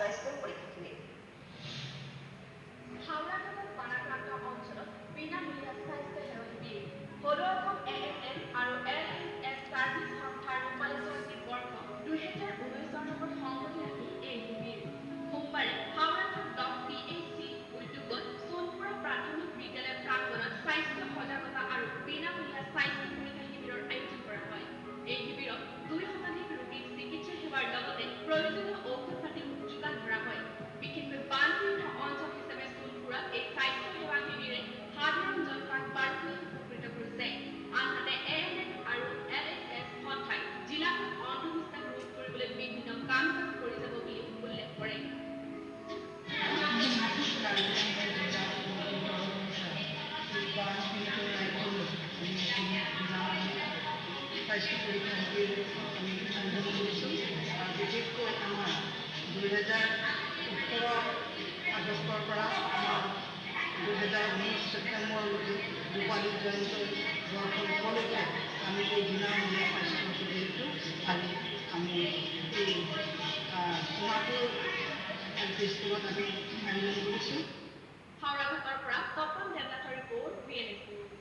স্বাস্থ্যৰ পৰীক্ষাখিনি। হাওৰা নগৰ বানাক্ৰান্ত অঞ্চলত বিনামূলীয়া স্বাস্থ্য সেৱা শিবিৰ সদৌ অসম ANM আৰু LSS ছাৰ্ভিচ সংস্থাৰ ৰূপালী জয়ন্তী বৰ্ষ 2019 লগত সংগতি ৰাখি এই শিবিৰ সোমবাৰে হাওৰাৰ ব্লক PHC উদ্যোগত সোণপুৰ প্ৰাথমিক বিদ্যালয় প্ৰাংগণত স্বাস্থ্য সজাগতা আৰু বিনামূলীয়া স্বাস্থ্য পৰীক্ষা শিবিৰৰ আয়োজন কৰা হয়। এই শিবিৰত 2 শতাধিক ৰোগীক চিকিৎসা সেৱাৰ লগতে প্ৰয়োজনীয় ঔষধ পাতি যোগান ধৰা হয়। বিশেষকৈ বানপীড়িত অঞ্চল হিচাপে সোণপুৰত এই স্বাস্থ্য সেৱা শিবিৰে সাধাৰণ জনতাক বাৰুকৈয়ে উপকৃত কৰিছে। আনহাতে ANM আৰু LSS সংস্থাই জিলাখনত অন্ধবিশ্বাস ৰোধ কৰিবলৈ বিভিন্ন কাম কাজ কৰি যাব বুলি উল্লেখ কৰে। স্বাস্থ্য পৰীক্ষা শিবিৰ আমি আয়োজন কৰিছোঁ আৰু বিশেষকৈ আমাৰ 2018 আগষ্টৰ পৰা আমাৰ 2019 ছেপ্টেম্বৰলৈকে ৰূপালী জয়ন্তী বৰ্ষ উপলক্ষে আমি এই বিনামূলীয়া স্বাস্থ্য শিবিৰটো আমি এই সোণাপুৰ LP স্কুলত আমি আয়োজন কৰিছোঁ। হাওৰা ঘাটৰ পৰা তপন দেৱনাথৰ ৰিপৰ্ট VNS নিউজ।